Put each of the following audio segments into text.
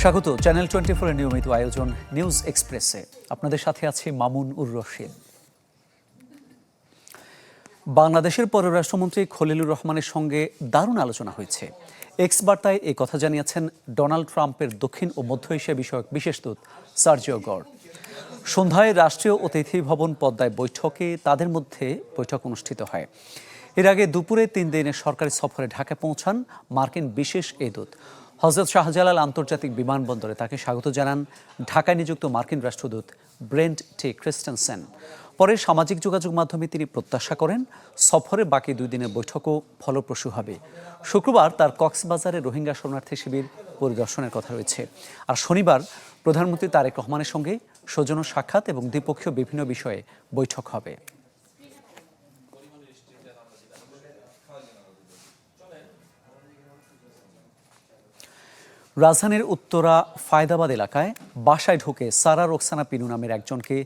স্বাগত চ্যানেল 24 এর নিয়মিত আয়োজন নিউজ এক্সপ্রেসে। আপনাদের সাথে আছি মামুন উর রশিদ। বাংলাদেশের পররাষ্ট্রমন্ত্রী খলিলুর রহমানের সঙ্গে দারুণ আলোচনা হয়েছে। এক্স বার্তায় এই কথা জানিয়েছেন ডোনাল্ড ট্রাম্পের দক্ষিণ ও মধ্য এশিয়া বিষয়ক বিশেষ দূত সার্জিও গর। সন্ধ্যায় রাষ্ট্রীয় অতিথি ভবন পদ্মায় বৈঠকে তাদের মধ্যে বৈঠক অনুষ্ঠিত হয়। এর আগে দুপুরে 3 দিনের সরকারি সফরে ঢাকায় পৌঁছান মার্কিন বিশেষ এই দূত। হযরত শাহজালাল আন্তর্জাতিক বিমানবন্দরে তাকে স্বাগত জানান ঢাকায় নিযুক্ত মার্কিন রাষ্ট্রদূত ব্রেন্ট টি ক্রিস্টেনসেন। পরে সামাজিক যোগাযোগ মাধ্যমে তিনি প্রত্যাশা করেন সফরে বাকি 2 দিনের বৈঠকও ফলপ্রসূ হবে। শুক্রবার তার কক্সবাজারে রোহিঙ্গা শরণার্থী শিবির পরিদর্শনের কথা রয়েছে। আর শনিবার প্রধানমন্ত্রী তারেক রহমানের সঙ্গে সৌজন্য সাক্ষাৎ এবং দ্বিপক্ষীয় বিভিন্ন বিষয়ে বৈঠক হবে। রাজধানীর উত্তরা ফায়দাবাদ এলাকায় বাসায় ঢুকে সারা রোকসানা পিনু নামের একজনকে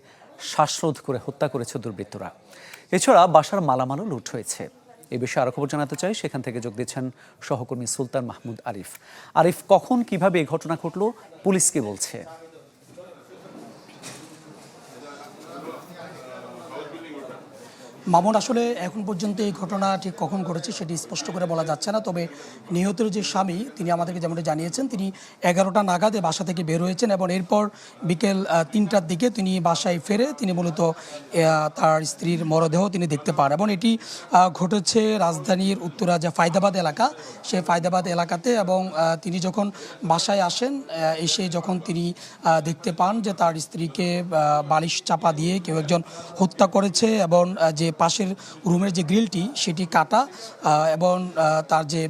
শ্বাসরোধ করে হত্যা করেছে দুর্বৃত্তরা। এছাড়া বাসার মালামালও লুট হয়েছে। এই বিষয়ে আরো খবর জানাতে চাই, সেখান থেকে যোগ দিচ্ছেন সহকর্মী সুলতান মাহমুদ আরিফ। আরিফ, কখন কিভাবে এই ঘটনা ঘটলো, পুলিশ কি বলছে? মামুন, আসলে এখন পর্যন্ত এই ঘটনা ঠিক কখন ঘটেছে সেটি স্পষ্ট করে বলা যাচ্ছে না। তবে নিহতের যে স্বামী, তিনি আমাদেরকে যেমনটা জানিয়েছেন, তিনি 11টা নাগাদে বাসা থেকে বের হয়েছেন এবং এরপর বিকেল 3টার দিকে তিনি বাসায় ফেরে তিনি মূলত তার স্ত্রীর মরদেহ তিনি দেখতে পান। এবং এটি ঘটেছে রাজধানীর উত্তরা যে ফায়দাবাদ এলাকা, সেই ফায়দাবাদ এলাকাতে। এবং তিনি যখন বাসায় আসেন, এসে যখন তিনি দেখতে পান যে তার স্ত্রীকে বালিশ চাপা দিয়ে কেউ একজন হত্যা করেছে এবং যে পাশের রুমের যে গ্রিলটি সেটি কাটা এবং তার যে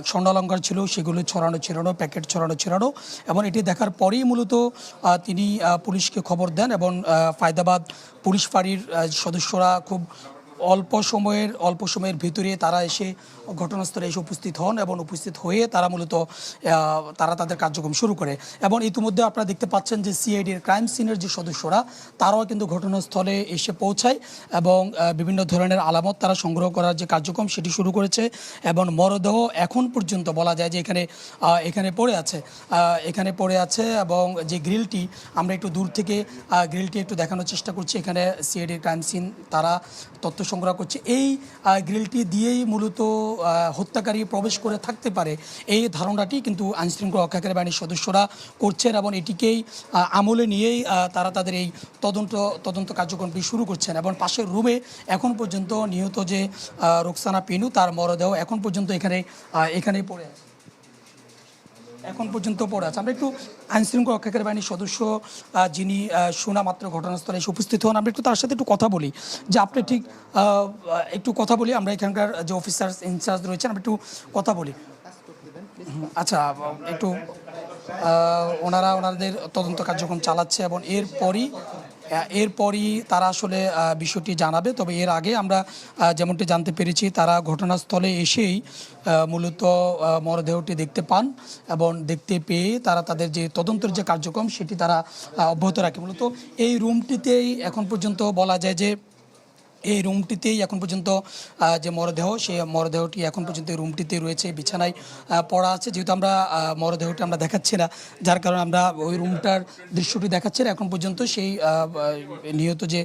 স্বর্ণালঙ্কার ছিল সেগুলো ছড়ানো প্যাকেট ছড়ানো এবং এটি দেখার পরেই মূলত তিনি পুলিশকে খবর দেন এবং ফায়দাবাদ পুলিশ ফাঁড়ির সদস্যরা খুব অল্প সময়ের ভিতরে তারা এসে ঘটনাস্থলে এসে উপস্থিত হন এবং উপস্থিত হয়ে তারা মূলত তাদের কার্যক্রম শুরু করে। এবং ইতিমধ্যে আপনারা দেখতে পাচ্ছেন যে সিআইডির ক্রাইম সিনের যে সদস্যরা তারাও কিন্তু ঘটনাস্থলে এসে পৌঁছায় এবং বিভিন্ন ধরনের আলামত তারা সংগ্রহ করার যে কার্যক্রম সেটি শুরু করেছে। এবং মরদেহ এখন পর্যন্ত বলা যায় যে এখানে পড়ে আছে এবং যে গ্রিলটি আমরা একটু দূর থেকে গ্রিলটি একটু দেখানোর চেষ্টা করছি। এখানে সিআইডির ক্রাইম সিন তারা তথ্য সংগ্রহ করছে। এই গ্রিলটি দিয়েই মূলত হত্যাকারী প্রবেশ করে থাকতে পারে, এই ধারণাটি কিন্তু আইনশৃঙ্খলা রক্ষাকারী বাহিনীর সদস্যরা করছেন এবং এটিকেই আমলে নিয়েই তারা তাদের এই তদন্ত কার্যক্রমটি শুরু করছেন। এবং পাশের রুমে এখন পর্যন্ত নিহত যে রোকসানা পিনু, তার মরদেহ এখন পর্যন্ত এখানেই পড়ে আছে। আমরা একটু আইনশৃঙ্খলা রক্ষাকারী বাহিনীর সদস্য যিনি শোনা মাত্র ঘটনাস্থলে এসে উপস্থিত হন, আমরা একটু তার সাথে একটু কথা বলি যে আপনি ঠিক একটু কথা বলি। আমরা এখানকার যে অফিসার ইনচার্জ রয়েছেন, আমরা একটু কথা বলি। আচ্ছা, একটু ওনাদের তদন্ত কার্যক্রম চালাচ্ছে এবং এরপরই তারা আসলে বিষয়টি জানাবে। তবে এর আগে আমরা যেমনটি জানতে পেরেছি, তারা ঘটনাস্থলে এসেই মূলত মরদেহটি দেখতে পান এবং দেখতে পেয়ে তারা তাদের যে তদন্তের যে কার্যক্রম সেটি তারা অব্যাহত রাখে। মূলত এই রুমটিতেই এখন পর্যন্ত বলা যায় যে এখন পর্যন্ত যে মরদেহ, সেই মরদেহটি এখন পর্যন্ত এই রুমটিতে রয়েছে, বিছানায় পড়া আছে। যেহেতু আমরা মরদেহটি আমরা দেখাচ্ছি না, যার কারণে আমরা ওই রুমটার দৃশ্যটি দেখাচ্ছি না। এখন পর্যন্ত সেই নিহত যে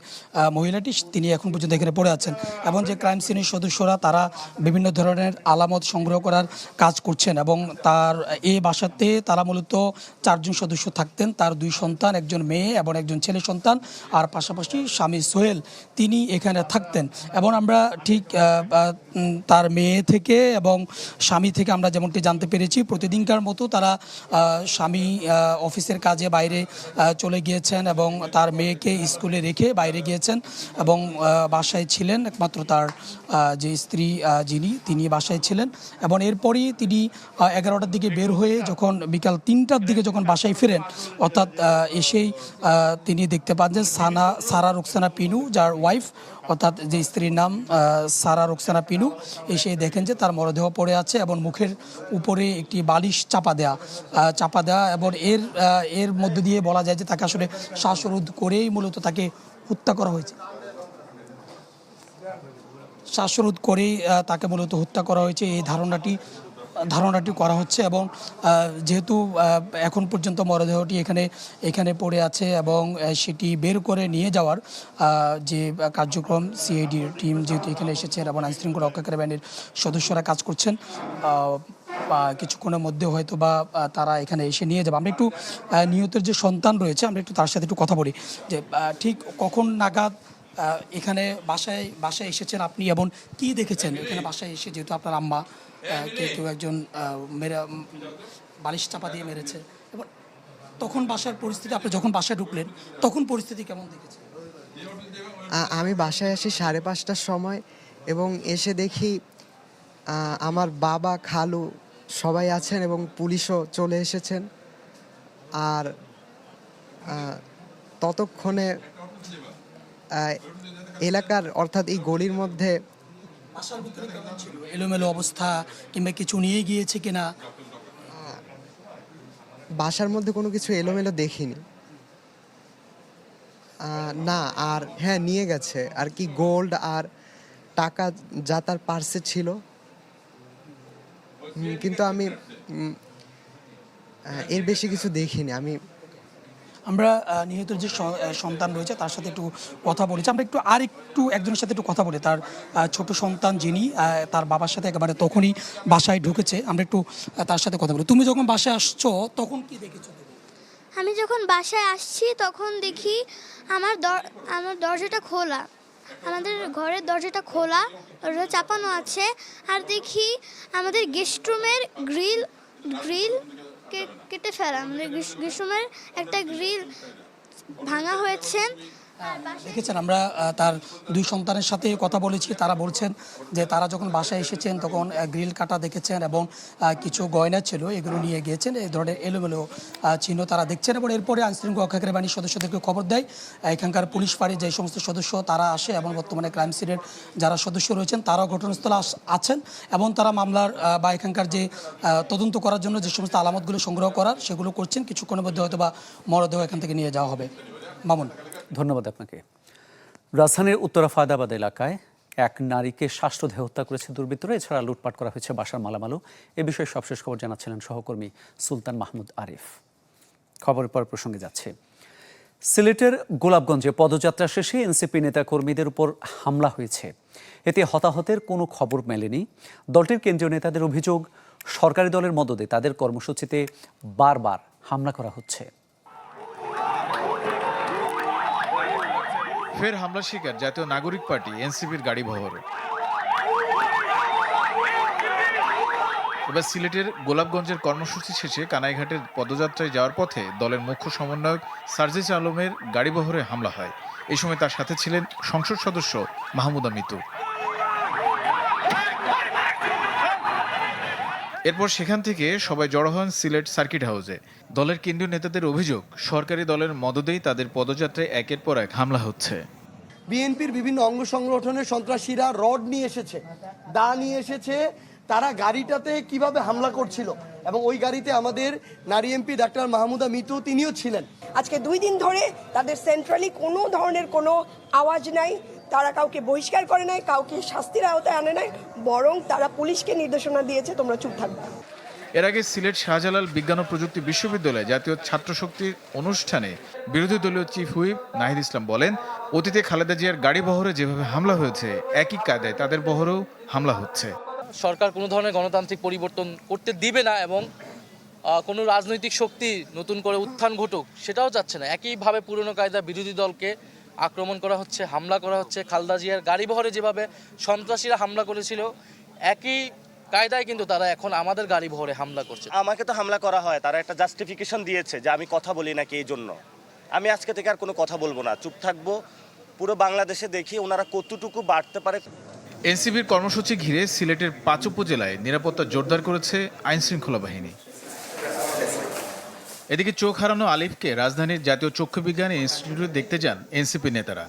মহিলাটি, তিনি এখন পর্যন্ত এখানে পড়ে আছেন এবং যে ক্রাইম সিনের সদস্যরা তারা বিভিন্ন ধরনের আলামত সংগ্রহ করার কাজ করছেন। এবং তার এই বাসাতে তারা মূলত 4 জন সদস্য থাকতেন, তার 2 সন্তান, একজন মেয়ে এবং একজন ছেলে সন্তান, আর পাশাপাশি স্বামী সোহেল তিনি এখানে থাকতেন। এবং আমরা ঠিক তার মেয়ে থেকে এবং স্বামী থেকে আমরা যেমনটি জানতে পেরেছি, প্রতিদিনকার মতো তারা স্বামী অফিসের কাজে বাইরে চলে গিয়েছেন এবং তার মেয়েকে স্কুলে রেখে বাইরে গিয়েছেন এবং বাসায় ছিলেন একমাত্র তার যে স্ত্রী তিনি বাসায় ছিলেন। এবং এরপরই তিনি 11টার দিকে বের হয়ে যখন বিকাল 3টার দিকে যখন বাসায় ফেরেন, অর্থাৎ এসেই তিনি দেখতে পান যে সারা রোকসানা পিনু, যার ওয়াইফ অর্থাৎ যে স্ত্রীর নাম সারা রোকসানা পিনু, এসে দেখেন যে তার মরদেহ পড়ে আছে এবং মুখের উপরে একটি বালিশ চাপা দেওয়া এবং এর মধ্যে দিয়ে বলা যায় যে তাকে আসলে শ্বাসরোধ করেই মূলত তাকে হত্যা করা হয়েছে। শ্বাসরোধ করেই তাকে মূলত হত্যা করা হয়েছে, এই ধারণাটি ধারণাটি করা হচ্ছে এবং যেহেতু এখন পর্যন্ত মরদেহটি এখানে পড়ে আছে এবং সেটি বের করে নিয়ে যাওয়ার যে কার্যক্রম সিআইডির টিম যেহেতু এখানে এসেছেন এবং আইনশৃঙ্খলা রক্ষাকারী বাহিনীর সদস্যরা কাজ করছেন, বা কিছুক্ষণের মধ্যে হয়তো বা তারা এখানে এসে নিয়ে যাবে। আমরা একটু নিহতের যে সন্তান রয়েছে আমরা একটু তার সাথে একটু কথা বলি যে ঠিক কখন নাগাদ এখানে বাসায় এসেছেন আপনি এবং কি দেখেছেন এখানে বাসায় এসে, যেহেতু আপনার আম্মা কেউ একজন বালিশ চাপা দিয়ে মেরেছে, এবং তখন বাসার পরিস্থিতি, আপনি যখন বাসায় ঢুকলেন তখন পরিস্থিতি কেমন দেখেছেন? আমি বাসায় আসি 5:30টার সময় এবং এসে দেখি আমার বাবা, খালু সবাই আছেন এবং পুলিশও চলে এসেছেন। আর ততক্ষণে এলাকার অর্থাৎ এই গলির মধ্যে বাসার ভিতরে কেমন ছিল? এলোমেলো অবস্থা কিংবা কিছু নিয়ে গিয়েছে কিনা? বাসার মধ্যে কোনো কিছু এলোমেলো দেখিনি না। আর হ্যাঁ, নিয়ে গেছে আর কি গোল্ড আর টাকা যা তার পার্সে ছিল, কিন্তু আমি এর বেশি কিছু দেখিনি। আমরা নিহতের যে সন্তান রয়েছে তার সাথে একটু কথা বলেছি, আমরা একটু একজনের সাথে একটু কথা বলি। তার ছোট সন্তান যিনি তার বাবার সাথে একেবারে তখনই বাসায় ঢুকেছে, আমরা একটু তার সাথে কথা বলি। তুমি যখন বাসায় আসছো তখন কি দেখেছো? আমি যখন বাসায় আসছি তখন দেখি আমার দরজাটা খোলা, আমাদের ঘরের দরজাটা খোলা, দরজা চাপানো আছে। আর দেখি আমাদের গেস্ট রুমের গ্রিল কেটে ফেলা, আমাদের গেস্ট রুমের একটা গ্রিল ভাঙা হয়েছে। দেখেছেন, আমরা তার দুই সন্তানের সাথে কথা বলেছি, তারা বলছেন যে তারা যখন বাসায় এসেছেন তখন গ্রিল কাটা দেখেছেন এবং কিছু গয়না ছিল এগুলো নিয়ে গিয়েছেন, এই ধরনের এলোমেলো চিহ্ন তারা দেখছেন। এবং এরপরে আইনশৃঙ্খলা রক্ষাকারী বাহিনীর সদস্যদেরকে খবর দেয়, এখানকার পুলিশ ফাঁড়ির যে সমস্ত সদস্য তারা আসে এবং বর্তমানে ক্রাইম সিনের যারা সদস্য রয়েছেন তারাও ঘটনাস্থলে আছেন এবং তারা মামলার বা এখানকার যে তদন্ত করার জন্য যে সমস্ত আলামতগুলো সংগ্রহ করার সেগুলো করছেন। কিছুক্ষণের মধ্যে হয়তো বা মরদেহ এখান থেকে নিয়ে যাওয়া হবে। মামুন, ধন্যবাদ আপনাকে। রাজধানীর উত্তরা ফায়দাবাদ এলাকায় এক নারীকে শ্বাসরোধে হত্যা করেছে দুর্বৃত্তরা। এছাড়া লুটপাট করা হয়েছে বাসার মালামালও। এ বিষয়ে সবশেষ খবর জানাচ্ছিলেন সহকর্মী সুলতান মাহমুদ আরিফ। খবরের পর প্রসঙ্গে যাচ্ছে, সিলেটের গোলাপগঞ্জে পদযাত্রা শেষে এনসিপি নেতাকর্মীদের উপর হামলা হয়েছে। এতে হতাহতের কোনো খবর মেলেনি। দলটির কেন্দ্রীয় নেতাদের অভিযোগ, সরকারি দলের মদদে তাদের কর্মসূচিতে বারবার হামলা করা হচ্ছে। ফের হামলার শিকার জাতীয় নাগরিক পার্টি এনসিপির গাড়ি বহর। এবার সিলেটের গোলাপগঞ্জের কর্মসূচি শেষে কানাইঘাটের পদযাত্রায় যাওয়ার পথে দলের মুখ্য সমন্বয়ক সার্জিস আলমের গাড়ি বহরে হামলা হয়। এই সময় তার সাথে ছিলেন সংসদ সদস্য মাহমুদা মিতু। এরপর সেখান থেকে সবাই জড়ো হন সিলেট সার্কিট হাউসে। দলের কেন্দ্রীয় নেতাদের অভিযোগ, সরকারি দলের মদদেই তাদের পদযাত্রায় একের পর এক হামলা হচ্ছে। বিএনপির বিভিন্ন অঙ্গ সংগঠনের সন্ত্রাসীরা রড নিয়ে এসেছে, দা নিয়ে এসেছে, তারা গাড়িটাতে কিভাবে হামলা করছিল এবং ওই গাড়িতে আমাদের নারী এমপি ডাক্তার মাহমুদা মিতু তিনিও ছিলেন। আজকে 2 দিন ধরে তাদের সেন্ট্রালি কোনো ধরনের কোনো আওয়াজ নাই, তারা কাউকে বহিষ্কার করে নাই, কাউকে শাস্তির আওতায় আনে নাই, বরং তারা পুলিশকে নির্দেশনা দিয়েছে তোমরা চুপ থাকবে। এর আগে সিলেট শাহজালাল বিজ্ঞান ও প্রযুক্তি বিশ্ববিদ্যালয়ে জাতীয় ছাত্র শক্তির অনুষ্ঠানে বিরোধী দলীয় চিফ হুইপ নাহিদ ইসলাম বলেন, অতীতে খালেদা জিয়ার গাড়ি বহরে যেভাবে হামলা হয়েছে একই কায়দায় তাদের বহরেও হামলা হচ্ছে। সরকার কোনো ধরনের গণতান্ত্রিক পরিবর্তন করতে দিবে না এবং কোনো রাজনৈতিক শক্তি নতুন করে উত্থান ঘটুক সেটাও চাচ্ছে না। একইভাবে পুরনো কায়দা বিরোধী দলকে আক্রমণ করা হচ্ছে, হামলা করা হচ্ছে। খালেদা জিয়ার গাড়ি বহরে যেভাবে সন্ত্রাসীরা হামলা করেছিল একই কায়দায় কিন্তু তারা এখন আমাদের গাড়ি বহরে হামলা করছে। আমাকে তো হামলা করা হয়, তারা একটা জাস্টিফিকেশন দিয়েছে যে আমি কথা বলি নাকি, এই জন্য আমি আজকে থেকে আর কোনো কথা বলবো না, চুপ থাকবো। পুরো বাংলাদেশে দেখি ওনারা কতটুকু বাড়তে পারে। এনসিপির কর্মসূচি ঘিরে সিলেটের 5 উপজেলায় নিরাপত্তা জোরদার করেছে আইনশৃঙ্খলা বাহিনী। এদিকে চোখ হারানো আলিফকে রাজধানীর জাতীয় চক্ষু বিজ্ঞান ইনস্টিটিউটে দেখতে যান এনসিপি নেতারা।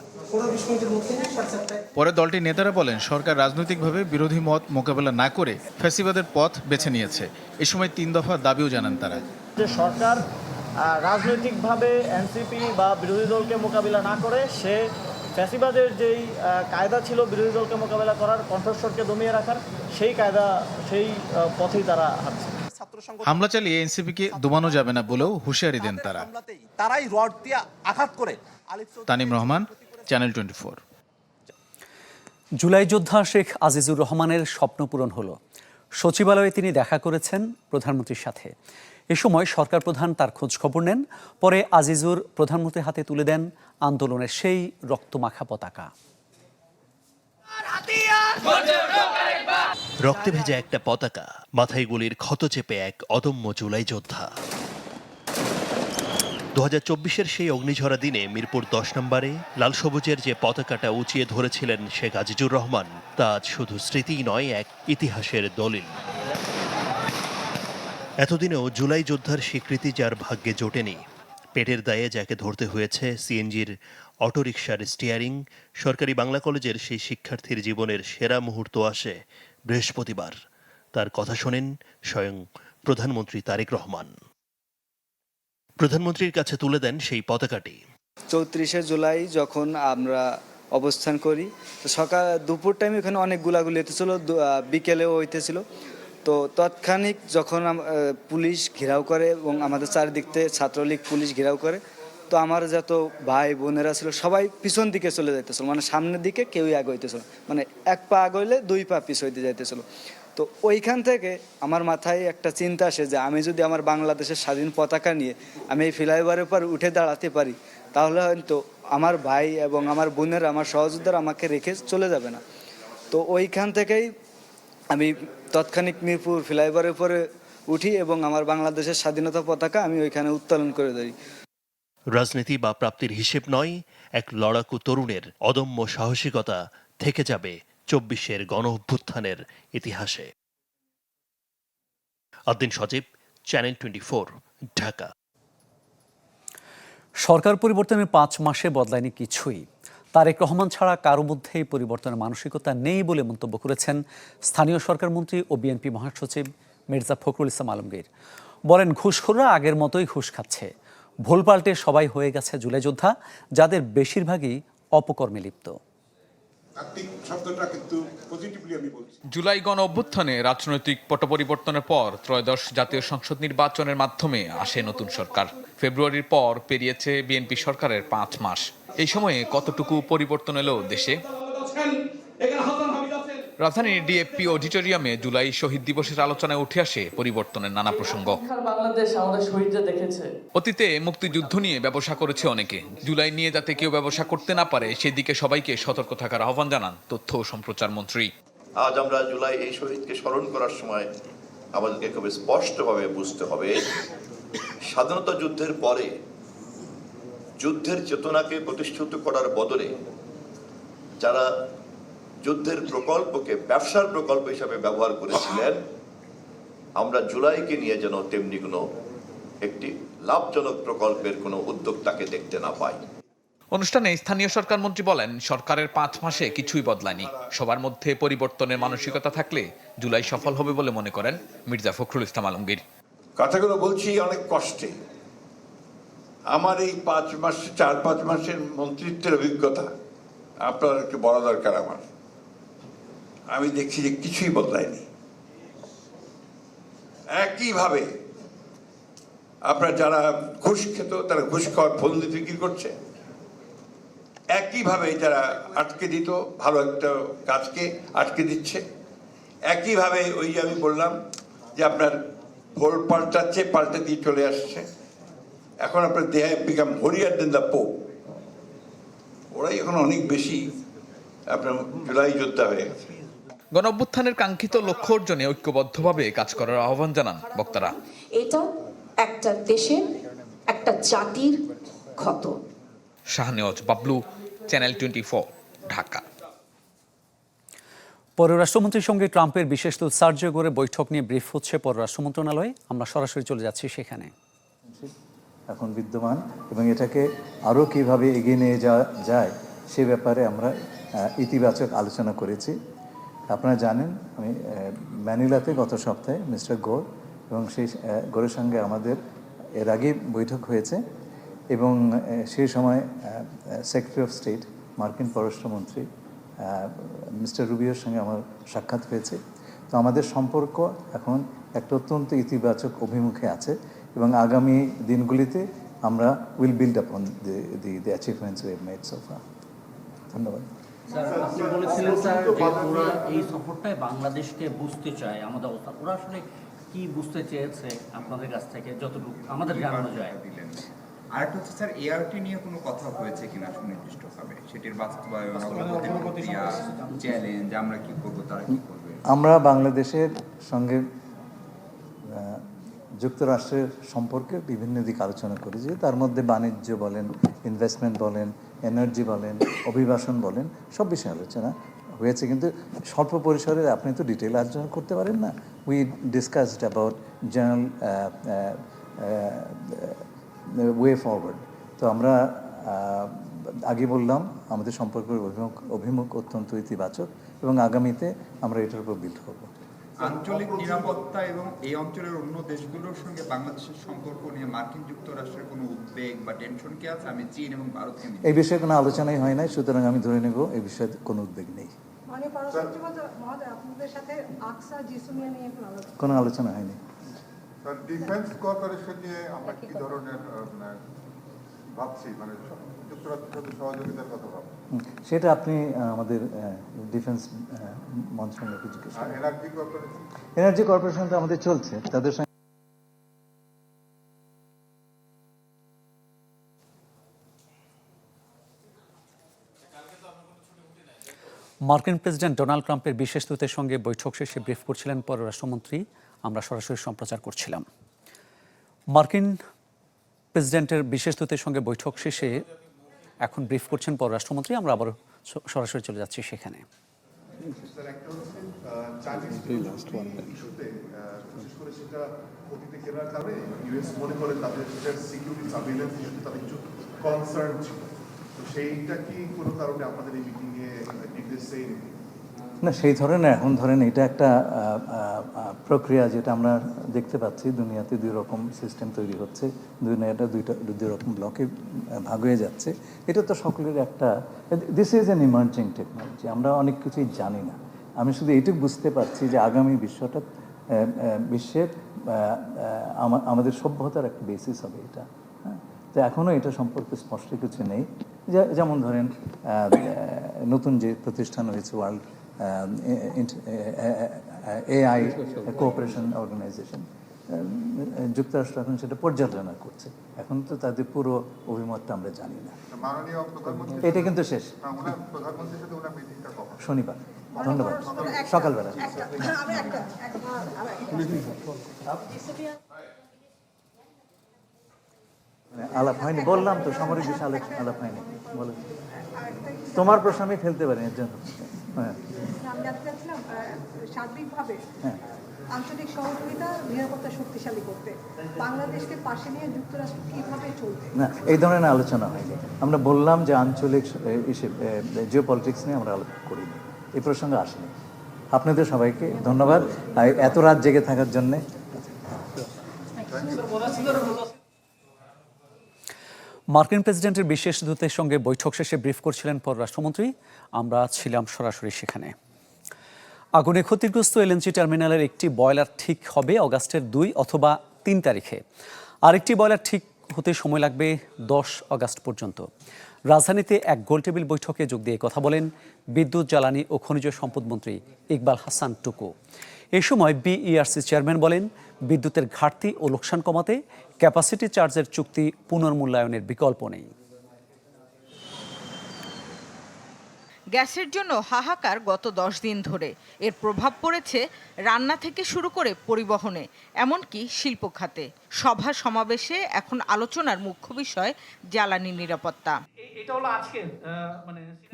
পরে দলটির নেতারা বলেন, সরকার রাজনৈতিকভাবে বিরোধী মত মোকাবেলা না করে ফ্যাসিবাদের পথ বেছে নিয়েছে। এ সময় 3 দফা দাবিও জানান তারা। যে সরকার রাজনৈতিকভাবে এনসিপি বা বিরোধী দলকে মোকাবিলা না করে সে ফ্যাসিবাদের যেই কায়দা ছিল বিরোধী দলকে মোকাবেলা করার, কণ্ঠস্বরকে দমিয়ে রাখার, সেই কায়দা সেই পথেই তারা হাঁটছে। হামলা চালিয়ে এনসিপিকে দমানো যাবে না বলেও হুঁশিয়ারি দেন তারা। তারাই রড দিয়ে আঘাত করে। তানিম রহমান, চ্যানেল 24। জুলাই যোদ্ধা শেখ আজিজুর রহমানের স্বপ্ন পূরণ হলো। সচিবালয়ে তিনি দেখা করেছেন প্রধানমন্ত্রীর সাথে। এ সময় সরকার প্রধান তার খোঁজ খবর নেন। পরে আজিজুর প্রধানমন্ত্রীর হাতে তুলে দেন আন্দোলনের সেই রক্তমাখা পতাকা। রক্তে ভেজা একটা পতাকা, মাথায় গুলির ক্ষত চেপে এক অদম্য জুলাই যোদ্ধা। 2024-এর সেই অগ্নিঝরা দিনে মিরপুর 10 নম্বরে লাল সবুজের যে পতাকাটা উঁচিয়ে ধরেছিলেন শেখ আজিজুর রহমান, তা আজ শুধু স্মৃতিই নয়, এক ইতিহাসের দলিল। এতদিনেও জুলাই যোদ্ধার স্বীকৃতি যার ভাগ্যে জোটেনি, পেটের দায়ে যাকে ধরতে হয়েছে সিএনজির অটোরিকশার স্টিয়ারিং, সরকারি বাংলা কলেজের সেই শিক্ষার্থীর জীবনের সেরা মুহূর্ত আসে বৃহস্পতিবার। তার কথা শোনেন স্বয়ং প্রধানমন্ত্রী তারেক রহমান। প্রধানমন্ত্রীর কাছে তুলে দেন সেই পতাকাটি। 34শে জুলাই যখন আমরা অবস্থান করি, তো দুপুর টাইমে ওখানে অনেক গুলাগুলি হইতেছিল, বিকেলেও হইতেছিল। তো তৎক্ষণিক যখন পুলিশ ঘেরাও করে এবং আমাদের চারিদিক থেকে ছাত্রলীগ পুলিশ ঘেরাও করে, তো আমার যত ভাই বোনেরা ছিল সবাই পিছন দিকে চলে যাইতেছিল, মানে সামনের দিকে কেউই আগে হইতেছিল, মানে এক পা আগইলে 2 পা পিছ হইতে যাইতেছিল। তো ওইখান থেকে আমার মাথায় একটা চিন্তা আসে যে আমি যদি আমার বাংলাদেশের স্বাধীন পতাকা নিয়ে আমি এই ফ্লাইওভারের উপর উঠে দাঁড়াতে পারি, তাহলে হয়তো আমার ভাই এবং আমার বোনের, আমার সহযোদ্ধারা আমাকে রেখে চলে যাবে না। তো ওইখান থেকেই আমি তৎক্ষণিক মিরপুর ফ্লাইওভারের উপরে উঠি এবং আমার বাংলাদেশের স্বাধীনতা পতাকা আমি ওইখানে উত্তোলন করে দিই। রাজনীতি বা প্রাপ্তির হিসেব নয়, এক লড়াকু তরুণের অদম্য সাহসিকতা থেকে যাবে 24-এর গণ অভ্যুত্থানের ইতিহাসে। আদ্দিন সজীব, চ্যানেল 24, ঢাকা। সরকার পরিবর্তনের 5 মাসে বদলায়নি কিছুই। তারেক রহমান ছাড়া কারো মধ্যেই পরিবর্তনের মানসিকতা নেই বলে মন্তব্য করেছেন স্থানীয় সরকার মন্ত্রী ও বিএনপি মহাসচিব মির্জা ফখরুল ইসলাম আলমগীর। বলেন, ঘুষখোররা আগের মতোই ঘুষ খাচ্ছে। ভুল পাল্টে সবাই হয়ে গেছে জুলাই যোদ্ধা, যাদের বেশিরভাগই অপকর্মে লিপ্ত। জুলাই গণ অভ্যুত্থানে রাজনৈতিক পট পরিবর্তনের পর ত্রয়োদশ জাতীয় সংসদ নির্বাচনের মাধ্যমে আসে নতুন সরকার। ফেব্রুয়ারির পর পেরিয়েছে বিএনপি সরকারের 5 মাস। এই সময়ে কতটুকু পরিবর্তন এলো দেশে? রাজধানীর ডিএপি অডিটোরিয়ামে জুলাই শহীদ দিবসের আলোচনায় উঠে আসে পরিবর্তনের নানা প্রসঙ্গ। অতীতে মুক্তিযুদ্ধ নিয়ে ব্যবসা করেছে অনেকে। জুলাই নিয়ে যাতে কেউ ব্যবসা করতে না পারে সেদিকে সবাইকে সতর্ক থাকার আহ্বান জানান তথ্য ও সম্প্রচার মন্ত্রী। আজ আমরা জুলাই এই শহীদকে স্মরণ করার সময় আমাদেরকে খুব স্পষ্টভাবে বুঝতে হবে, স্বাধীনতা যুদ্ধের পরে যুদ্ধের চেতনাকে প্রতিষ্ঠিত করার বদলে যারা যুদ্ধের প্রকল্পকে ব্যবসার প্রকল্প হিসাবে ব্যবহার করেছিলেন, আমরা জুলাইকে নিয়ে যেন তেমনি কোনো একটি লাভজনক প্রকল্পের কোনো উদ্যোক্তাকে দেখতে না পাই। অনুষ্ঠানে স্থানীয় সরকার মন্ত্রী বলেন, সরকারের 5 মাসে কিছুই বদলায়নি। সবার মধ্যে পরিবর্তনের মানসিকতা থাকলে জুলাই সফল হবে বলে মনে করেন মির্জা ফখরুল ইসলাম আলমগীর। কথাগুলো বলছি অনেক কষ্টে। আমার এই 4-5 মাসের মন্ত্রিত্বের অভিজ্ঞতা আপনার একটু বড় দরকার। আমি দেখছি যে কিছুই বদলায়নি। একইভাবে আপনার যারা ঘুষ খেত তারা ঘুষ খাওয়ার ফন্দি বিক্রি করছে, একইভাবে যারা আটকে দিত ভালো একটা কাজকে আটকে দিচ্ছে, একইভাবে ওই যে আমি বললাম যে আপনার ভোল পাল্টাচ্ছে, পাল্টে দিয়ে চলে আসছে। এখন আপনার দেহে বিকাম হরিয়ার দেন দ্য পোপ। ওরাই এখন অনেক বেশি আপনার জুলাই যোদ্ধা হয়ে গেছে। গণ অভ্যুত্থানের কাঙ্ক্ষিত লক্ষ্য অর্জনে ঐক্যবদ্ধভাবে কাজ করার আহ্বান জানান বক্তারা। এটা একটা দেশের, একটা জাতির ক্ষত। শাহনেওয়াজ বাবলু, চ্যানেল 24, ঢাকা। পররাষ্ট্রমন্ত্রীর সঙ্গে ট্রাম্পের বিশেষ দূত সার্জিও গোরের বৈঠক নিয়ে ব্রিফ হচ্ছে পররাষ্ট্র মন্ত্রণালয়ে। আমরা সরাসরি চলে যাচ্ছি সেখানে। এখন বিদ্যমান এবং এটাকে আরও কীভাবে এগিয়ে নিয়ে যাওয়া যায় সে ব্যাপারে আমরা ইতিবাচক আলোচনা করেছি। আপনারা জানেন, আমি ম্যানিলাতে গত সপ্তাহে মিস্টার গোর এবং সেই গোরের সঙ্গে আমাদের এর আগে বৈঠক হয়েছে এবং সেই সময় সেক্রেটারি অফ স্টেট মার্কিন পররাষ্ট্রমন্ত্রী মিস্টার রুবিওর সঙ্গে আমার সাক্ষাৎ হয়েছে। তো আমাদের সম্পর্ক এখন একটা অত্যন্ত ইতিবাচক অভিমুখে আছে এবং আগামী দিনগুলিতে আমরা will build upon the achievements we have made so far. ধন্যবাদ। স্যার, আপনি বলেছিলেন স্যার যে ওরা এই সফরটায় বাংলাদেশকে বুঝতে চায়, আমাদের অবস্থা। ওরা আসলে কি বুঝতে চেয়েছে আপনাদের কাছ থেকে যতটুকু আমাদের জানানো যায়? আরেকটা হচ্ছে স্যার, এআরটি নিয়ে কোনো কথা হয়েছে কিনা সুনির্দিষ্টভাবে, সেটির বাস্তবায়ন, চ্যালেঞ্জ, আমরা কি করব, তারা কি করবে? আমরা বাংলাদেশের সঙ্গে যুক্তরাষ্ট্রের সম্পর্কে বিভিন্ন দিক আলোচনা করেছি। তার মধ্যে বাণিজ্য বলেন, ইনভেস্টমেন্ট বলেন, এনার্জি বলেন, অভিবাসন বলেন, সব বিষয়ে আলোচনা হয়েছে। কিন্তু স্বল্প পরিসরে আপনি তো ডিটেল আলোচনা করতে পারেন না। We discussed about general way forward. তো আমরা আগে বললাম আমাদের সম্পর্কের অভিমুখ অত্যন্ত ইতিবাচক এবং আগামীতে আমরা এটার উপর বিল্ড করব। আঞ্চলিক নিরাপত্তা এবং এই অঞ্চলের অন্য দেশগুলোর সঙ্গে বাংলাদেশের সম্পর্ক নিয়ে মার্কিন যুক্তরাষ্ট্রের কোনো উদ্বেগ বা টেনশন কি আছে? আমি চীন এবং ভারতকে এই বিষয়ে কোনো আলোচনাই হয় নাই, সুতরাং আমি ধরে নেব এই বিষয়ে কোনো উদ্বেগ নেই। কোনো আলোচনা হয়নি। ডিফেন্স কর্পোরেশন নিয়ে আমরা কি ধরনের ভাবছি, মানে যুক্তরাষ্ট্রের সাথে সহযোগিতার কথা ভাবছি? সেটা আপনি আমাদের ডিফেন্স মন্ত্রণালয়কে জিজ্ঞেস করুন। এনার্জি কর্পোরেশন তো আমাদের চলছে, তাদের সঙ্গে মার্কিন প্রেসিডেন্ট ডোনাল্ড ট্রাম্পের বিশেষ দূতের সঙ্গে বৈঠক শেষে ব্রিফ করছিলেন পররাষ্ট্রমন্ত্রী। আমরা সরাসরি সম্প্রচার করছিলাম। মার্কিন প্রেসিডেন্টের বিশেষ দূতের সঙ্গে বৈঠক শেষে এখন ব্রিফ করছেন পররাষ্ট্রমন্ত্রী। আমরা আবার সরাসরি চলে যাচ্ছি সেখানে। না, সেই ধরনের এখন ধরেন এটা একটা প্রক্রিয়া যেটা আমরা দেখতে পাচ্ছি দুনিয়াতে দুই রকম সিস্টেম তৈরি হচ্ছে, দুনিয়াটা দুই রকম ব্লকে ভাগ হয়ে যাচ্ছে। এটা তো সকলের একটা, this is an emerging technology, আমরা অনেক কিছুই জানি না। আমি শুধু এইটুকু বুঝতে পারছি যে আগামী বিশ্বের আমাদের সভ্যতার একটা বেসিস হবে এটা। হ্যাঁ, তো এখনও এটা সম্পর্কে স্পষ্ট কিছু নেই। যেমন ধরেন নতুন যে প্রতিষ্ঠান হয়েছে ওয়ার্ল্ড AI কোঅপারেশন অর্গানাইজেশন, যুক্তরাষ্ট্র এখন সেটা পর্যালোচনা করছে। এখন তো তাদের পুরো অভিমতটা আমরা জানি না। এটা কিন্তু শেষ শনিবার। ধন্যবাদ। সকালবেলা আলাপ হয়নি, বললাম তো সামরিক বিষয়ে আলাপ হয়নি। বলো, তোমার প্রশ্ন আমি ফেলতে পারি এর জন্য। হ্যাঁ, সার্বিকভাবে আঞ্চলিক সহযোগিতা নিরাপত্তা শক্তিশালী করতে বাংলাদেশকে পাশে নিয়ে যুক্তরাষ্ট্র কিভাবে চলবে না, এই ধরনের আলোচনা হয়নি। আমরা বললাম যে আঞ্চলিক জিওপলিটিক্স নিয়ে আমরা আলোচনা করিনি, এই প্রসঙ্গে আসেনি। আপনাদের সবাইকে ধন্যবাদ এত রাত জেগে থাকার জন্যে। মার্কিন প্রেসিডেন্টের বিশেষ দূতের সঙ্গে বৈঠক শেষে ব্রিফ করছিলেন পররাষ্ট্রমন্ত্রী। আমরা ছিলাম সরাসরি সেখানে। আগুনে ক্ষতিগ্রস্ত এলএনজি টার্মিনালের একটি বয়লার ঠিক হবে অগাস্টের 2 অথবা 3 তারিখে। আরেকটি বয়লার ঠিক হতে সময় লাগবে 10 আগস্ট পর্যন্ত। রাজধানীতে এক গোলটেবিল বৈঠকে যোগ দিয়ে কথা বলেন বিদ্যুৎ, জ্বালানি ও খনিজ সম্পদ মন্ত্রী ইকবাল হাসান টুকু। এ সময় বিইআরসি চেয়ারম্যান বলেন, বিদ্যুতের ঘাটতি ও লোকসান কমাতে ক্যাপাসিটি চার্জের চুক্তি পুনর্মূল্যায়নের বিকল্প নেই। গ্যাসের জন্য হাহাকার গত 10 দিন ধরে। এর প্রভাব পড়েছে রান্না থেকে শুরু করে পরিবহনে, এমনকি শিল্প খাতে। সভা সমাবেশে এখন আলোচনার মুখ্য বিষয় জ্বালানি নিরাপত্তা।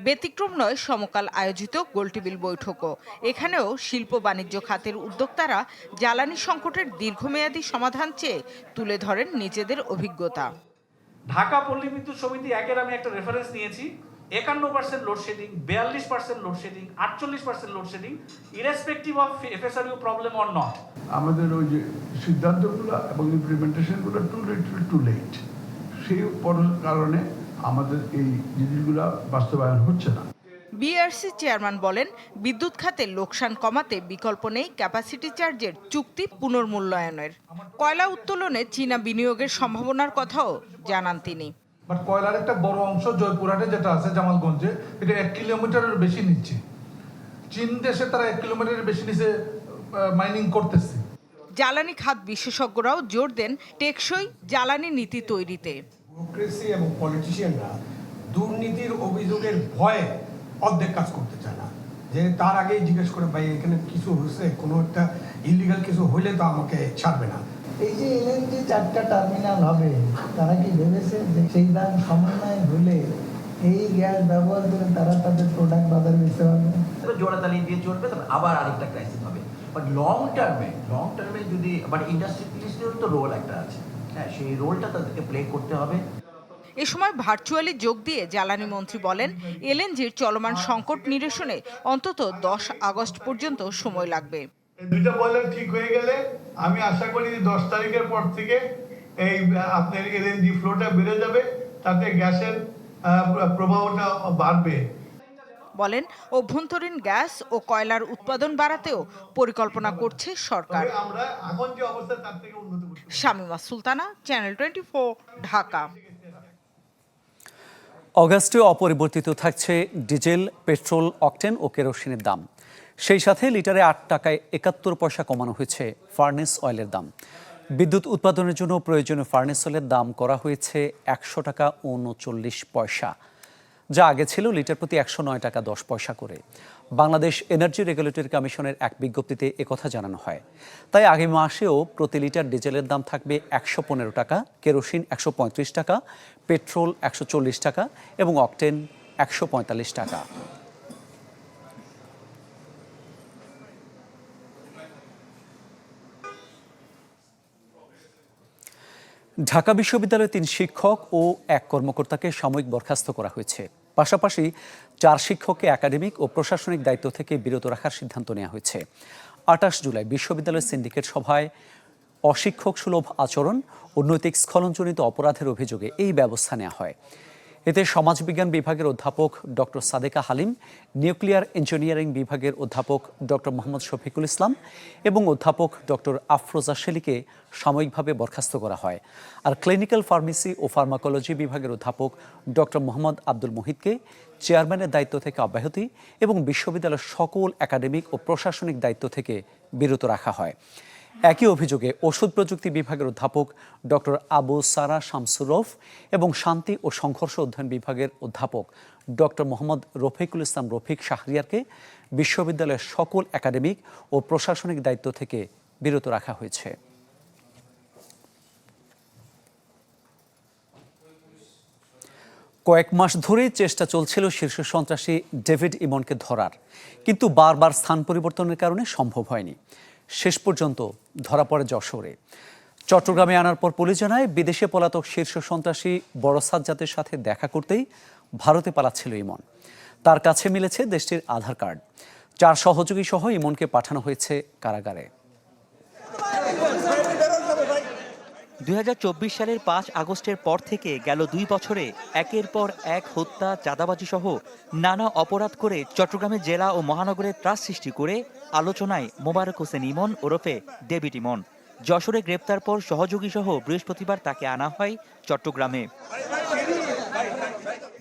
ব্যতিক্রম নয় সমকাল আয়োজিত গোলটেবিল বৈঠকও। এখানেও শিল্প বাণিজ্য খাতের উদ্যোক্তারা জ্বালানি সংকটের দীর্ঘমেয়াদী সমাধান চেয়ে তুলে ধরেন নিজেদের অভিজ্ঞতা। ঢাকা পল্লী বিদ্যুৎ সমিতি একের আমি একটা রেফারেন্স নিয়েছি। 51% load shedding, 42% load shedding, 48% load shedding, irrespective of FSRU problem or not. আমাদের ওই যে সিদ্ধান্তগুলো এবং ইমপ্লিমেন্টেশনগুলো টু লেট, সেই কারণে আমাদের এই জিনিসগুলো বাস্তবায়ন হচ্ছে না। বিআরসি চেয়ারম্যান বলেন, বিদ্যুৎ খাতে লোকসান কমাতে বিকল্প নেই ক্যাপাসিটি চার্জের চুক্তি পুনর্মূল্যায়নের। কয়লা উত্তোলনে চীনা বিনিয়োগের সম্ভাবনার কথাও জানান তিনি। বাট কয়লার একটা বড় অংশ জয়পুরহাটে যেটা আছে জামালগঞ্জে, এটা 1 কিলোমিটারের বেশি নিচ্ছে। চীন দেশে তারা 1 কিলোমিটারের বেশি নিচে মাইনিং করতেছে। জ্বালানি খাত বিশেষজ্ঞরাও জোর দেন টেকসই জ্বালানি নীতি তৈরিতে। ব্যুরোক্রেসি এবং পলিটিশিয়ানরা দুর্নীতির অভিযোগের ভয়ে অর্ধেক কাজ করতে চায় না, যে তার আগেই জিজ্ঞেস করে ভাই এখানে কিছু হয়েছে, কোনো একটা ইলিগাল কিছু হইলে তো আমাকে ছাড়বে না। এই যে এলএনজি 4টা টার্মিনাল হবে, তারা কি ভেবেছে যে সেই দাম সমন্বয় হলে এই গ্যাস ব্যবহার করে তারা তাদের প্রোডাক্ট বাজারে বেচতে পারবে? জোড়া তালিয়ে দিয়ে চলবে, তবে আবার আরেকটা ক্রাইসিস হবে। বাট লং টার্মে যদি মানে ইন্ডাস্ট্রিয়ালিস্টের তো রোল একটা আছে, হ্যাঁ, সেই রোলটা তাদেরকে প্লে করতে হবে। এ সময় ভার্চুয়ালি যোগ দিয়ে জ্বালানি মন্ত্রী বলেন, এলএনজির চলমান সংকট নিরসনে অন্তত 10 আগস্ট পর্যন্ত সময় লাগবে। দুইটা বয়লার ঠিক হয়ে গেলে আমি আশা করি 10 তারিখের পর থেকে এই আপনার এলএনজি ফ্লোটা বেড়ে যাবে, তাতে গ্যাসের প্রবাহটা বাড়বে। বলেন, অভ্যন্তরীণ গ্যাস ও কয়লার উৎপাদন বাড়াতেও পরিকল্পনা করছে সরকার। আমরা এখন যে অবস্থা তার থেকে উন্নত করতে। শামিমা সুলতানা, চ্যানেল 24, ঢাকা। অগাস্টে অপরিবর্তিত থাকছে ডিজেল, পেট্রোল, অকটেন ও কেরোসিনের দাম। সেই সাথে লিটারে 8 টাকায় 71 পয়সা কমানো হয়েছে ফার্নেস অয়েলের দাম। বিদ্যুৎ উৎপাদনের জন্য প্রয়োজনীয় ফার্নেস অয়েলের দাম করা হয়েছে 100 টাকা 39 পয়সা, যা আগে ছিল লিটার প্রতি 109 টাকা 10 পয়সা করে। বাংলাদেশ এনার্জি রেগুলেটরি কমিশনের এক বিজ্ঞপ্তিতে একথা জানানো হয়। তাই আগামী মাসেও প্রতি লিটার ডিজেলের দাম থাকবে 115 টাকা, কেরোসিন 135 টাকা, পেট্রোল 140 টাকা এবং অকটেন 145 টাকা। ঢাকা বিশ্ববিদ্যালয়ের 3 শিক্ষক ও 1 কর্মকর্তাকে সাময়িক বরখাস্ত করা হয়েছে। পাশাপাশি 4 শিক্ষককে একাডেমিক ও প্রশাসনিক দায়িত্ব থেকে বিরত রাখার সিদ্ধান্ত নেওয়া হয়েছে। 28 জুলাই বিশ্ববিদ্যালয়ের সিন্ডিকেট সভায় অশিক্ষক সুলভ আচরণ ও নৈতিক স্খলনজনিত অপরাধের অভিযোগে এই ব্যবস্থা নেওয়া হয়। এতে সমাজবিজ্ঞান বিভাগের অধ্যাপক doctor Sadeka Halim, nuclear engineering বিভাগের অধ্যাপক ডক্টর মোহাম্মদ শফিকুল ইসলাম এবং অধ্যাপক ডক্টর আফরোজা শেলিকে সাময়িকভাবে বরখাস্ত করা হয়। আর ক্লিনিক্যাল ফার্মেসি ও ফার্মাকোলজি বিভাগের অধ্যাপক ডক্টর মোহাম্মদ আব্দুল মুহিতকে চেয়ারম্যানের দায়িত্ব থেকে অব্যাহতি এবং বিশ্ববিদ্যালয়ের সকল একাডেমিক ও প্রশাসনিক দায়িত্ব থেকে বিরত রাখা হয়। একই অভিযোগে ওষুধ প্রযুক্তি বিভাগের অধ্যাপক ডক্টর আবু সারা শামসুরফ এবং শান্তি ও সংঘর্ষ অধ্যয়ন বিভাগের অধ্যাপক ডক্টর মোহাম্মদ রফিকুল ইসলাম রফিক শাহরিয়ারকে বিশ্ববিদ্যালয়ের সকল একাডেমিক ও প্রশাসনিক দায়িত্ব থেকে বিরত রাখা হয়েছে। কয়েক মাস ধরেই চেষ্টা চলছিল শীর্ষ সন্ত্রাসী ডেভিড ইমনকে ধরার, কিন্তু বারবার স্থান পরিবর্তনের কারণে সম্ভব হয়নি। শেষ পর্যন্ত ধরা পড়ে যশোরে। চট্টগ্রামে আনার পর পুলিশ জানায়, বিদেশে পলাতক শীর্ষ সন্ত্রাসী বড় সাজ্জাদের সাথে দেখা করতেই ভারতে পালাচ্ছিল ইমন। তার কাছে মিলেছে দেশটির আধার কার্ড। 4 সহযোগী সহ ইমনকে পাঠানো হয়েছে কারাগারে। 2024 সালের 5 আগস্টের পর থেকে গেল 2 বছরে একের পর এক হত্যা, চাঁদাবাজি সহ নানা অপরাধ করে চট্টগ্রামের জেলা ও মহানগরে ত্রাস সৃষ্টি করে আলোচনায় মোবারক হোসেন ইমন ওরফে ডেভিড ইমন। যশোরে গ্রেপ্তার পর সহযোগী সহ বৃহস্পতিবার তাকে আনা হয় চট্টগ্রামে।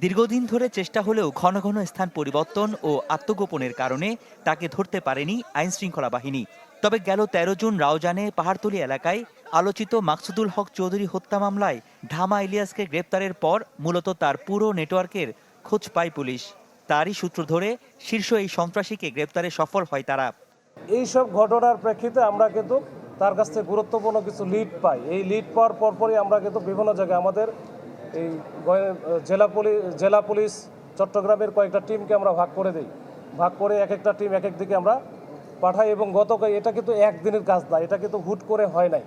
দীর্ঘদিন ধরে চেষ্টা হলেও ঘন ঘন স্থান পরিবর্তন ও আত্মগোপনের কারণে তাকে ধরতে পারেনি আইনশৃঙ্খলা বাহিনী। তবে গেল 13 জুন রাউজানে পাহাড়তলী এলাকায় আলোচিত মাকসুদুল হক চৌধুরী হত্যা মামলায় ধামা ইলিয়াসকে গ্রেপ্তারের পর মূলত তার পুরো নেটওয়ার্কের খোঁজ পায় পুলিশ। তারই সূত্র ধরে শীর্ষ এই সন্ত্রাসীকে গ্রেপ্তারে সফল হয় তারা। এইসব ঘটনার প্রেক্ষিতে আমরা কিন্তু তার কাছ থেকে গুরুত্বপূর্ণ কিছু লিড পাই। এই লিড পাওয়ার পরপরই আমরা কিন্তু বিভিন্ন জায়গায় আমাদের এই জেলা পুলিশ চট্টগ্রামের কয়েকটা টিমকে আমরা ভাগ করে দিই। ভাগ করে এক একটা টিম এক এক দিকে আমরা পাঠাই এবং গতকাল এটা কিন্তু একদিনের কাজ না, এটা কিন্তু হুট করে হয় নাই।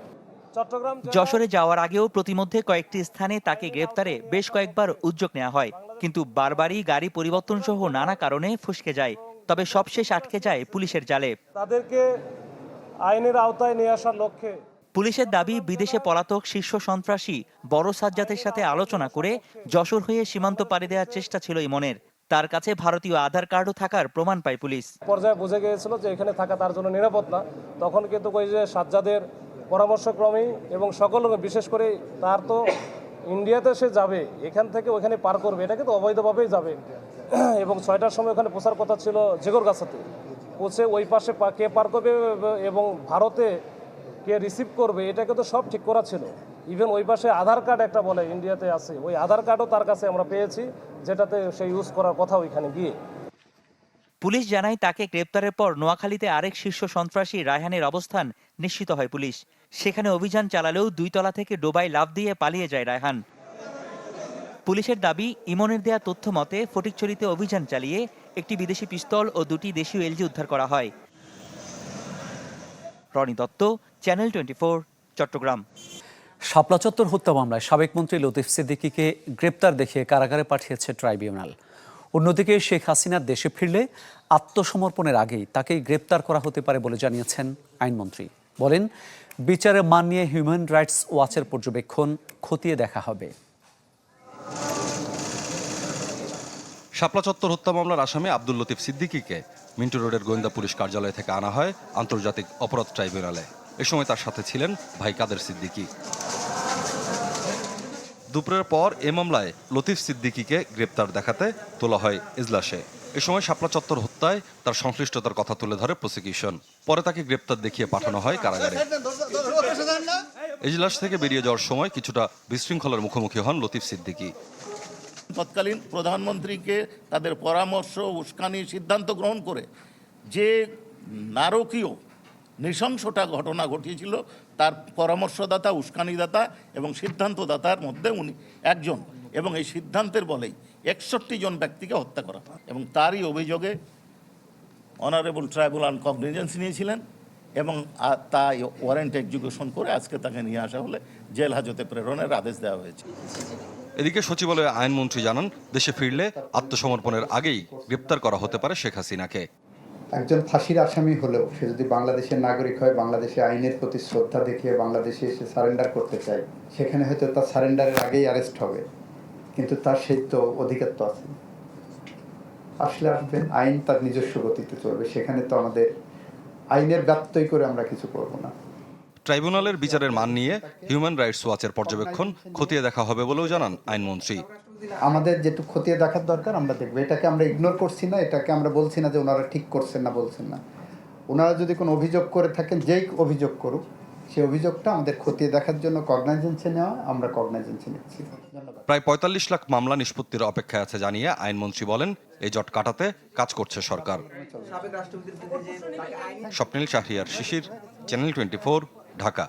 চট্টগ্রাম যশোরে যাওয়ার আগেও প্রতিমধ্যে কয়েকটি স্থানে তাকে গ্রেপ্তারে বেশ কয়েকবার উদ্যোগ নেওয়া হয়, কিন্তু বারবারই গাড়ি পরিবর্তন সহ নানা কারণে ফসকে যায়। তবে সবশেষ আটকে যায় পুলিশের জালে। তাদেরকে আইনের আওতায় নিয়ে আসার লক্ষ্যে পুলিশের দাবি, বিদেশে পলাতক শীর্ষ সন্ত্রাসী বড় সাজ্জাদের সাথে আলোচনা করে যশোর হয়ে সীমান্ত পাড়ি দেওয়ার চেষ্টা ছিল ইমনের। তার কাছে ভারতীয় আধার কার্ডও থাকার প্রমাণ পায় পুলিশ। পর্যায়ে বুঝে গিয়েছিল যে এখানে থাকা তার জন্য নিরাপদ না। তখন কিন্তু ওই যে সাজ্জাদের পরামর্শক্রমেই এবং সকল, বিশেষ করে তার তো ইন্ডিয়াতে সে যাবে, এখান থেকে ওইখানে পার করবে, এটা কিন্তু অবৈধভাবেই যাবে এবং 6টার সময় ওখানে পৌঁছার কথা ছিল জেগরগাছাতে। পৌঁছে ওই পাশে কে পার করবে এবং ভারতে কে রিসিভ করবে, এটা কিন্তু সব ঠিক করা ছিল। ইভেন ওই পাশে আধার কার্ড একটা বলে ইন্ডিয়াতে আছে, ওই আধার কার্ডও তার কাছে আমরা পেয়েছি, যেটাতে সে ইউজ করার কথা ওইখানে গিয়ে। পুলিশ জানায়, তাকে গ্রেপ্তারের পর নোয়াখালীতে আরেক শীর্ষ সন্ত্রাসী রায়হানের অবস্থান নিশ্চিত হয় পুলিশ। সেখানে অভিযান চালালেও 2 তলা থেকে ডোবায় লাফ দিয়ে পালিয়ে যায় রায়হান। পুলিশের দাবি, ইমনের দেয়া তথ্য মতে ফটিকছড়িতে অভিযান চালিয়ে একটি বিদেশি পিস্তল ও 2টি দেশীয় এলজি উদ্ধার করা হয়। রনি দত্ত, চ্যানেল 24, চট্টগ্রাম। শাপলা চত্বর হত্যা মামলায় সাবেক মন্ত্রী লতিফ সিদ্দিকীকে গ্রেপ্তার দেখিয়ে কারাগারে পাঠিয়েছে ট্রাইব্যুনাল। অন্যদিকে শেখ হাসিনার দেশে ফিরলে আত্মসমর্পণের আগেই তাকে গ্রেপ্তার করা হতে পারে বলে জানিয়েছেন আইনমন্ত্রী। বলেন, বিচারের মান নিয়ে হিউম্যান রাইটস ওয়াচের পর্যবেক্ষণ খতিয়ে দেখা হবে। শাপলা চত্বর হত্যা মামলার আসামি আব্দুল লতিফ সিদ্দিকীকে মিন্টু রোডের গোয়েন্দা পুলিশ কার্যালয় থেকে আনা হয় আন্তর্জাতিক অপরাধ ট্রাইব্যুনালে। এ সময় তার সাথে ছিলেন ভাই কাদের সিদ্দিকী। দুপুরের পর এ মামলায় লতিফ সিদ্দিকীকে গ্রেপ্তার দেখাতে তোলা হয় এজলাসে। এ সময় শাপলা চত্বর হত্যায় তার সংশ্লিষ্টতার কথা তুলে ধরে প্রসিকিউশন। পরে তাকে গ্রেপ্তার দেখিয়ে পাঠানো হয় কারাগারে। এজলাস থেকে বেরিয়ে যাওয়ার সময় কিছুটা বিশৃঙ্খলার মুখোমুখি হন লতিফ সিদ্দিকী। তৎকালীন প্রধানমন্ত্রীকে তাদের পরামর্শ, উস্কানি, সিদ্ধান্ত গ্রহণ করে যে নারকীয় নৃশংসটা ঘটনা ঘটিয়েছিল, তার পরামর্শদাতা, উস্কানিদাতা এবং সিদ্ধান্তদাতার মধ্যে উনি একজন, এবং এই সিদ্ধান্তের বলেই 61 জন ব্যক্তিকে হত্যা করা হয় এবং তারই অভিযোগে অনারেবল ট্রাইব্যুনাল কগনিজেন্স নিয়েছিলেন এবং তাই ওয়ারেন্ট এক্সিকিউশন করে আজকে তাকে নিয়ে আসা হলে জেল হাজতে প্রেরণের আদেশ দেওয়া হয়েছে। এদিকে সচিবালয়ে আইনমন্ত্রী জানান, দেশে ফিরলে আত্মসমর্পণের আগেই গ্রেপ্তার করা হতে পারে শেখ হাসিনাকে। একজন ফাঁসির আসামি হলেও সে যদি বাংলাদেশের নাগরিক হয়, বাংলাদেশে আইনের প্রতি শ্রদ্ধা দেখিয়ে বাংলাদেশে এসে সারেন্ডার করতে চায়, সেখানে হয়তো তার সারেন্ডারের আগেই অ্যারেস্ট হবে, কিন্তু তার সেই তো অধিকার তো আছে। আসলে আসবে, আইন তার নিজস্ব গতিতে চলবে, সেখানে তো আমাদের আইনের ব্যত্যয় করে আমরা কিছু করব না। ট্রাইব্যুনালের বিচারের মান নিয়ে হিউম্যান রাইটস ওয়াচের পর্যবেক্ষণ খতিয়ে দেখা হবে বলেও জানান আইনমন্ত্রী। আমাদের যেটুকু খতিয়ে দেখার দরকার আমরা দেখবো। এটাকে আমরা ইগনোর করছি না, এটাকে আমরা বলছি না যে ওনারা ঠিক করছেন না, বলছেন না। ওনারা যদি কোনো অভিযোগ করে থাকেন, যেই অভিযোগ করুক, সেই অভিযোগটা আমাদের খতিয়ে দেখার জন্য কগনাইজেন্সে নেওয়া, আমরা কগনাইজেন্সে নিচ্ছি। প্রায় 45 লাখ মামলা নিষ্পত্তির অপেক্ষায় আছে জানিয়ে আইনমন্ত্রী বলেন, এই জট কাটাতে কাজ করছে সরকার। স্বপ্নিল শাহরিয়ার শিশির, চ্যানেল 24, ঢাকা।